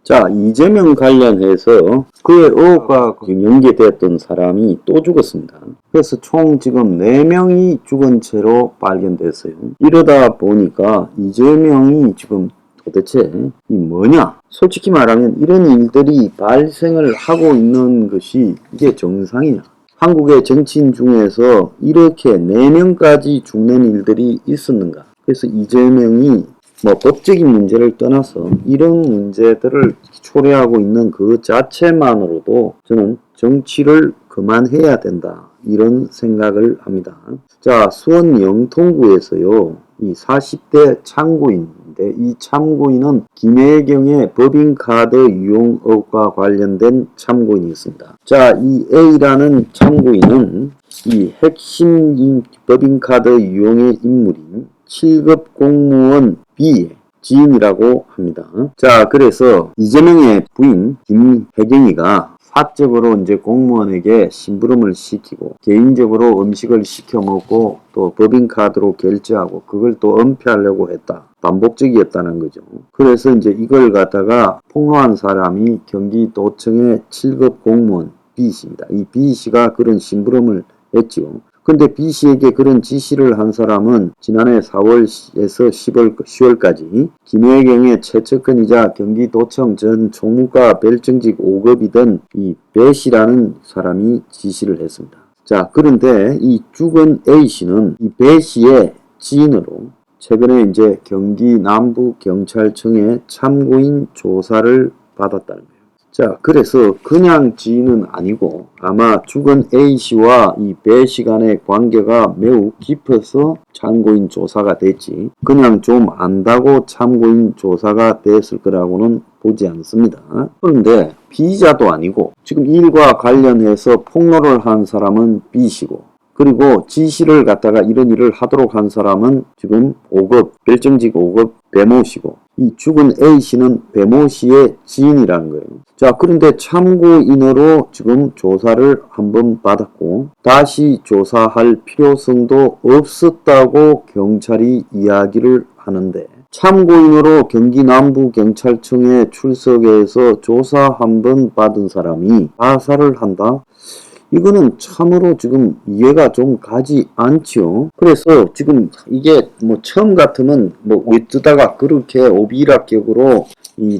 자, 이재명 관련해서 그의 의혹과 연계되었던 사람이 또 죽었습니다. 그래서 총 지금 4명이 죽은 채로 발견됐어요. 이러다 보니까 이재명이 지금 도대체 이 뭐냐? 솔직히 말하면 이런 일들이 발생을 하고 있는 것이 이게 정상이냐? 한국의 정치인 중에서 이렇게 4명까지 죽는 일들이 있었는가? 그래서 이재명이 법적인 문제를 떠나서 이런 문제들을 초래하고 있는 그 자체만으로도 저는 정치를 그만해야 된다. 이런 생각을 합니다. 자, 수원 영통구에서요. 이 40대 참고인인데 이 참고인은 김혜경의 법인카드 유용 의혹과 관련된 참고인이었습니다. 자, 이 A라는 참고인은 이 핵심 법인카드 유용의 인물인 7급 공무원 B의 지인이라고 합니다. 자, 그래서 이재명의 부인 김혜경이가 사적으로 이제 공무원에게 심부름을 시키고 개인적으로 음식을 시켜 먹고 또 법인카드로 결제하고 그걸 또 은폐하려고 했다. 반복적이었다는 거죠. 그래서 이제 이걸 갖다가 폭로한 사람이 경기도청의 7급 공무원 B씨입니다. 이 B씨가 그런 심부름을 했지요. 근데 B씨에게 그런 지시를 한 사람은 지난해 4월에서 10월까지 김혜경의 최측근이자 경기도청 전 총무과 별정직 5급이던 이 배씨라는 사람이 지시를 했습니다. 자, 그런데 이 죽은 A씨는 이 배씨의 지인으로 최근에 이제 경기 남부경찰청의 참고인 조사를 받았다는 거예요. 자, 그래서 그냥 지인은 아니고 아마 죽은 A씨와 이 B씨 간의 관계가 매우 깊어서 참고인 조사가 됐지 그냥 좀 안다고 참고인 조사가 됐을 거라고는 보지 않습니다. 그런데 피의자도 아니고 지금 일과 관련해서 폭로를 한 사람은 B씨고 그리고 지시를 갖다가 이런 일을 하도록 한 사람은 지금 5급, 별정직 5급 배모씨고 이 죽은 A씨는 배모씨의 지인이라는 거예요. 자, 그런데 참고인으로 지금 조사를 한번 받았고 다시 조사할 필요성도 없었다고 경찰이 이야기를 하는데 참고인으로 경기 남부경찰청에 출석해서 조사 한번 받은 사람이 자살을 한다? 이거는 참으로 지금 이해가 좀 가지 않지요. 그래서 지금 이게 처음 같으면 어쩌다가 그렇게 오비락격으로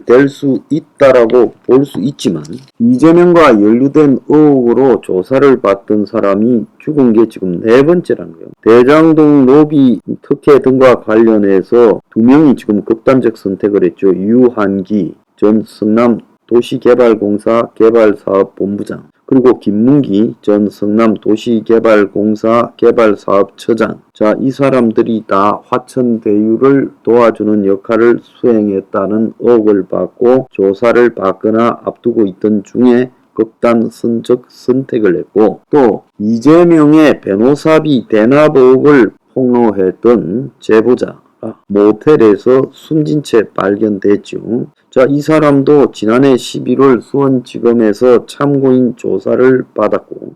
될 수 있다라고 볼 수 있지만 이재명과 연루된 의혹으로 조사를 받던 사람이 죽은 게 지금 4번째라는 거예요. 대장동 로비 특혜 등과 관련해서 2명이 지금 극단적 선택을 했죠. 유한기 전 성남도시개발공사 개발사업본부장 그리고 김문기 전 성남도시개발공사 개발사업처장. 자, 이 사람들이 다 화천대유를 도와주는 역할을 수행했다는 의혹을 받고 조사를 받거나 앞두고 있던 중에 극단적 선택을 했고 또 이재명의 변호사비 대납 의혹을 폭로했던 제보자 모텔에서 숨진 채 발견됐죠. 자, 이 사람도 지난해 11월 수원지검에서 참고인 조사를 받았고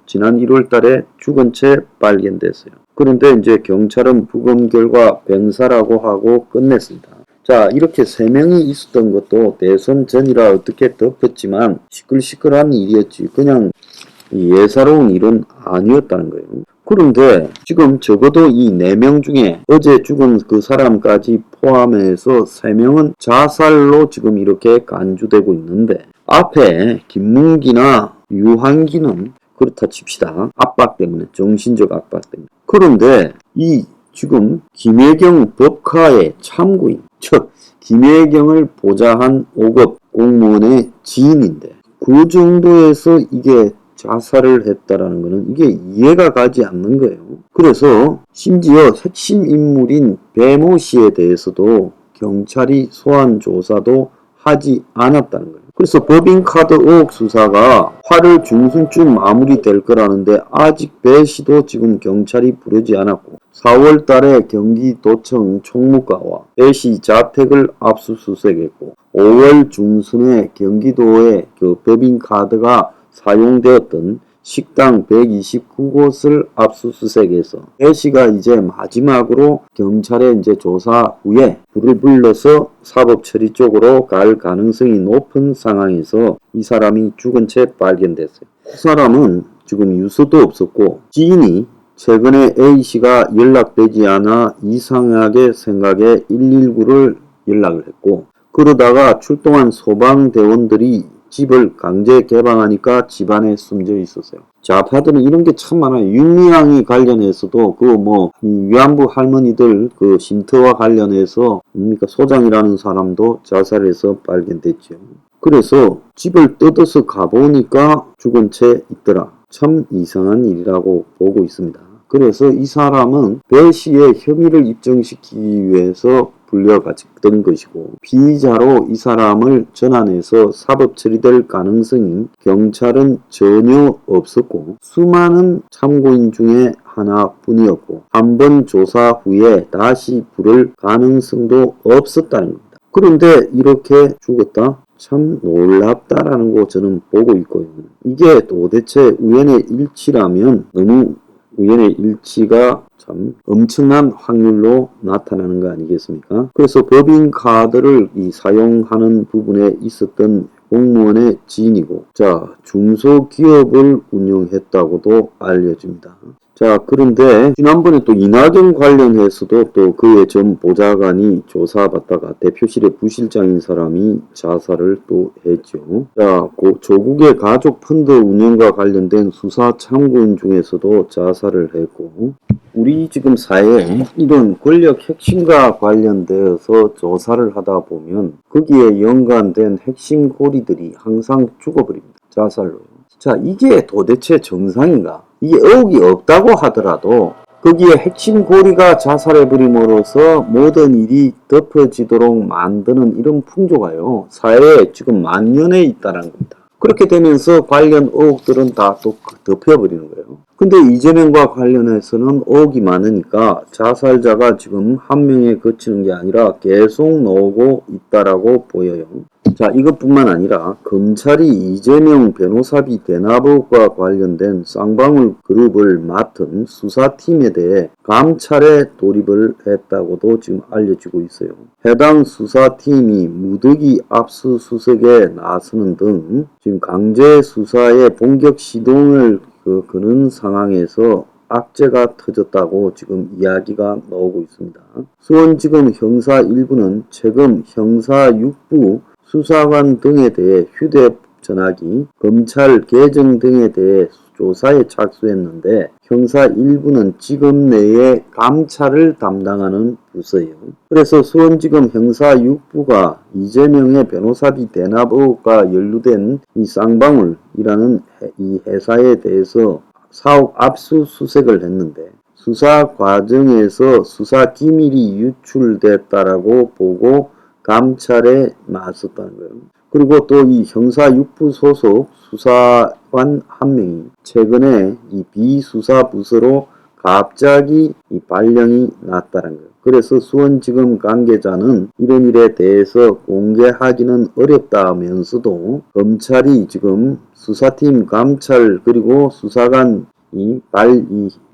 지난 1월달에 죽은 채 발견됐어요. 그런데 이제 경찰은 부검 결과 병사라고 하고 끝냈습니다. 자, 이렇게 3명이 있었던 것도 대선 전이라 어떻게 덮었지만 시끌시끌한 일이었지 그냥 예사로운 일은 아니었다는 거예요. 그런데 지금 적어도 이 4명 중에 어제 죽은 그 사람까지 포함해서 3명은 자살로 지금 이렇게 간주되고 있는데 앞에 김문기나 유한기는 그렇다 칩시다. 압박 때문에 정신적 압박 때문에. 그런데 이 지금 김혜경 법카의 참고인 즉 김혜경을 보좌한 5급 공무원의 지인인데 그 정도에서 이게 자살을 했다라는 것은 이게 이해가 가지 않는 거예요. 그래서 심지어 핵심 인물인 배모 씨에 대해서도 경찰이 소환 조사도 하지 않았다는 거예요. 그래서 법인카드 의혹 수사가 8월 중순쯤 마무리될 거라는데 아직 배 씨도 지금 경찰이 부르지 않았고 4월 달에 경기도청 총무과와 배 씨 자택을 압수수색했고 5월 중순에 경기도의 그 법인카드가 사용되었던 식당 129곳을 압수수색해서 배 씨가 이제 마지막으로 경찰에 이제 조사 후에 불을 불러서 사법처리 쪽으로 갈 가능성이 높은 상황에서 이 사람이 죽은 채 발견됐어요. 그 사람은 지금 유서도 없었고 지인이 최근에 A씨가 연락되지 않아 이상하게 생각해 119를 연락을 했고 그러다가 출동한 소방대원들이 집을 강제 개방하니까 집안에 숨져 있었어요. 좌파들은 이런 게 참 많아요. 윤미향이 관련해서도 위안부 할머니들 그 쉼터와 관련해서 소장이라는 사람도 자살해서 발견됐죠. 그래서 집을 뜯어서 가보니까 죽은 채 있더라. 참 이상한 일이라고 보고 있습니다. 그래서 이 사람은 배 씨의 혐의를 입증시키기 위해서 불려갔던 것이고 피의자로 이 사람을 전환해서 사법 처리될 가능성이 경찰은 전혀 없었고 수많은 참고인 중에 하나뿐이었고 한 번 조사 후에 다시 부를 가능성도 없었다는 겁니다. 그런데 이렇게 죽었다? 참 놀랍다라는 거 저는 보고 있고요. 이게 도대체 우연의 일치라면 너무 우연의 일치가 참 엄청난 확률로 나타나는 거 아니겠습니까? 그래서 법인카드를 사용하는 부분에 있었던 공무원의 지인이고 중소기업을 운영했다고도 알려집니다. 그런데 지난번에 또 이낙연 관련해서도 또 그의 전 보좌관이 조사받다가 대표실의 부실장인 사람이 자살을 또 했죠. 조국의 가족 펀드 운영과 관련된 수사 참고인 중에서도 자살을 했고 우리 지금 사회에 이런 권력 핵심과 관련되어서 조사를 하다 보면 거기에 연관된 핵심 고리들이 항상 죽어버립니다. 자살로. 이게 도대체 정상인가? 이게 의혹이 없다고 하더라도 거기에 핵심 고리가 자살해버림으로써 모든 일이 덮어지도록 만드는 이런 풍조가요. 사회에 지금 만연해 있다는 겁니다. 그렇게 되면서 관련 의혹들은 다 또 덮여버리는 거예요. 근데 이재명과 관련해서는 의혹이 많으니까 자살자가 지금 한 명에 그치는 게 아니라 계속 나오고 있다라고 보여요. 이것뿐만 아니라 검찰이 이재명 변호사비 대납과 관련된 쌍방울 그룹을 맡은 수사팀에 대해 감찰에 돌입을 했다고도 지금 알려지고 있어요. 해당 수사팀이 무더기 압수수색에 나서는 등 지금 강제 수사에 본격 시동을 거는 상황에서 악재가 터졌다고 지금 이야기가 나오고 있습니다. 수원지검 형사 1부는 최근 형사 6부 수사관 등에 대해 휴대전화기, 검찰 계정 등에 대해 조사에 착수했는데 형사 1부는 지검 내에 감찰을 담당하는 부서예요. 그래서 수원지검 형사 6부가 이재명의 변호사비 대납 의혹과 연루된 이 쌍방울이라는 이 회사에 대해서 사옥 압수수색을 했는데 수사 과정에서 수사 기밀이 유출됐다라고 보고 감찰에 나섰다는 거예요. 그리고 또 이 형사 6부 소속 수사관 한 명이 최근에 이 비수사부서로 갑자기 이 발령이 났다는 거예요. 그래서 수원지검 관계자는 이런 일에 대해서 공개하기는 어렵다면서도 검찰이 지금 수사팀 감찰 그리고 수사관 이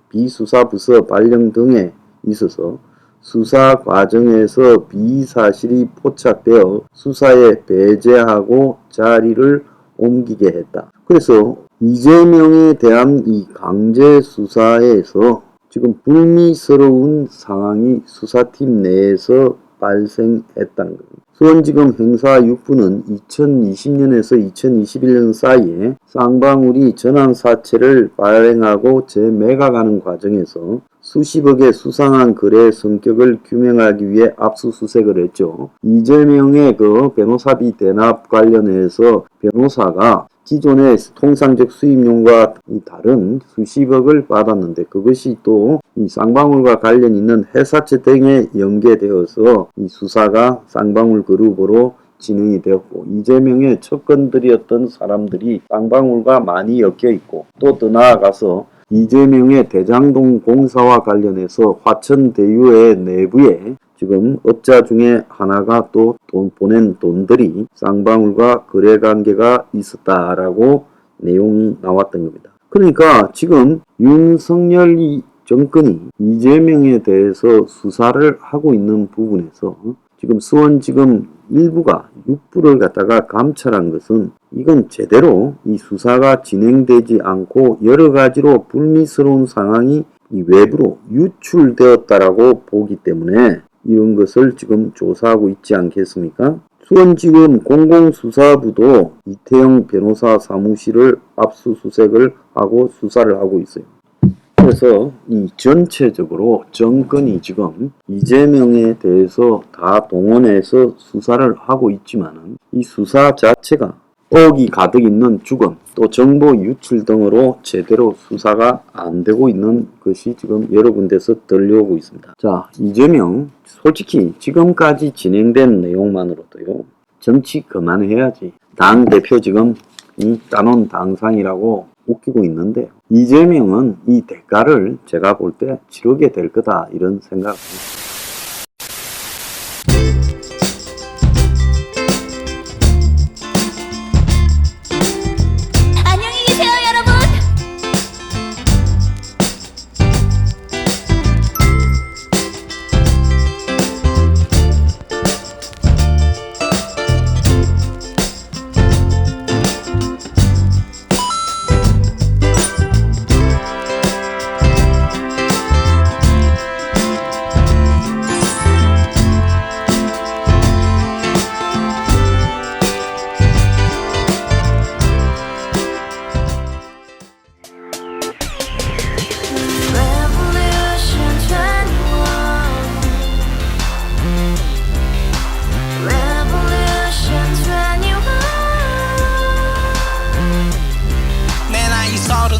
비수사부서 발령 등에 있어서 수사 과정에서 비사실이 포착되어 수사에 배제하고 자리를 옮기게 했다. 그래서 이재명에 대한 이 강제 수사에서 지금 불미스러운 상황이 수사팀 내에서 발생했다는 겁니다. 수원지검 형사 6부는 2020년에서 2021년 사이에 쌍방울이 전환사채를 발행하고 재매각하는 과정에서 수십억의 수상한 거래 성격을 규명하기 위해 압수수색을 했죠. 이재명의 변호사비 대납 관련해서 변호사가 기존의 통상적 수입용과 다른 수십억을 받았는데 그것이 또 이 쌍방울과 관련 있는 회사채 등에 연계되어서 이 수사가 쌍방울 그룹으로 진행이 되었고 이재명의 척건들이었던 사람들이 쌍방울과 많이 엮여 있고 또 더 나아가서 이재명의 대장동 공사와 관련해서 화천대유의 내부에 지금 업자 중에 하나가 또 보낸 돈들이 쌍방울과 거래관계가 있었다라고 내용이 나왔던 겁니다. 그러니까 지금 윤석열 정권이 이재명에 대해서 수사를 하고 있는 부분에서 지금 수원지검 일부가 육부를 갖다가 감찰한 것은 이건 제대로 이 수사가 진행되지 않고 여러 가지로 불미스러운 상황이 이 외부로 유출되었다라고 보기 때문에 이런 것을 지금 조사하고 있지 않겠습니까? 수원지검 공공수사부도 이태영 변호사 사무실을 압수수색을 하고 수사를 하고 있어요. 그래서 이 전체적으로 정권이 지금 이재명에 대해서 다 동원해서 수사를 하고 있지만은 이 수사 자체가 억이 가득 있는 주건 또 정보 유출 등으로 제대로 수사가 안 되고 있는 것이 지금 여러 군데서 들려오고 있습니다. 자, 이재명 솔직히 지금까지 진행된 내용만으로도요. 정치 그만해야지. 당대표 지금 이 따놓은 당상이라고 웃기고 있는데 이재명은 이 대가를 제가 볼 때 치르게 될 거다 이런 생각을 합니다. 안녕히 계세요, 여러분.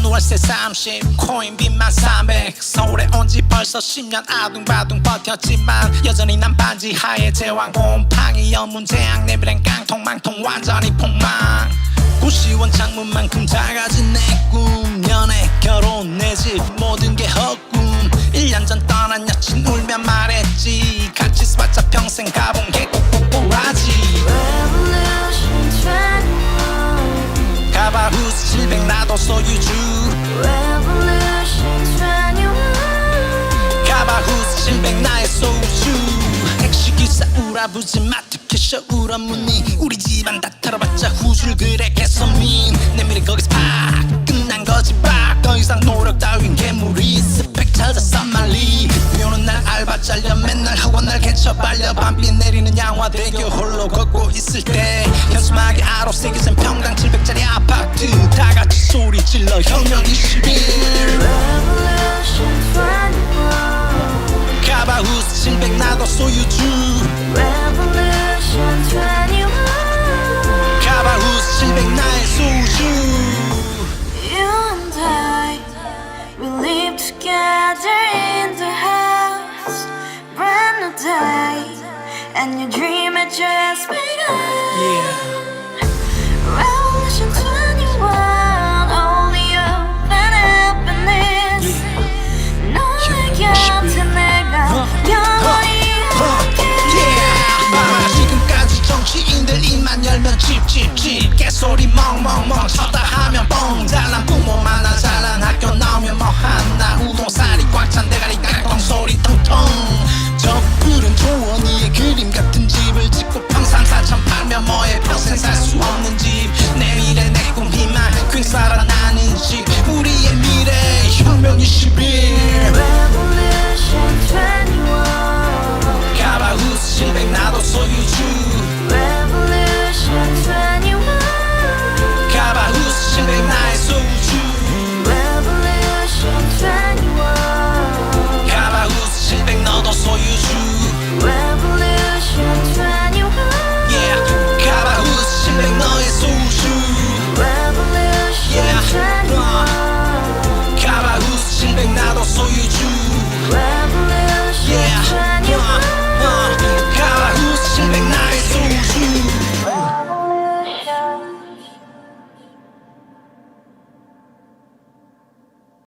월세 30 코인빚만 300 서울에 온 지 벌써 10년 아둥바둥 버텼지만 여전히 난 반지 하에 제왕 곰팡이 연문제약 내비랭 깡통망통 완전히 폭망 고시원 창문만큼 작아진 내 꿈 연애 결혼 내 집 모든 게 헛꿈 1년 전 떠난 여친 울며 말했지 같이 살자 평생 가본 게 꼭꼭꼭하지 가발 후스 700 나도 소유주 가발 후스 700 나의 소유주 택시기사 우라부지 마트 캐셔 울어무니 우리 집안 다 털어봤자 후줄 그래 개선민 내미래 거기서 팍 끝난 거지 팍더 이상 노력 따윈 괴물이 스펙 찾아서 말리 비오는 날 알바 잘려 맨날 학원 날 개쳐 발려 밤비 내리는 양화대교 홀로 걷고 있을 때 현수막에 아로 새겨진 평당 700짜리 아파트 다같이 소리 질러 혁명 21 가발 후스 700 나도 소유주 가발 후스 700 나의 소유주 You and I, we live together in the house, brand new day, and your dream had just begun. Revolution 21, only hope and happiness. 너의 곁에 내가 영원히 지금까지 정치인들 입만 열면 찝찝찝 개소리 멍멍멍 쳤다 하면 뻥 잘난 부모 만나 잘난 학교 나와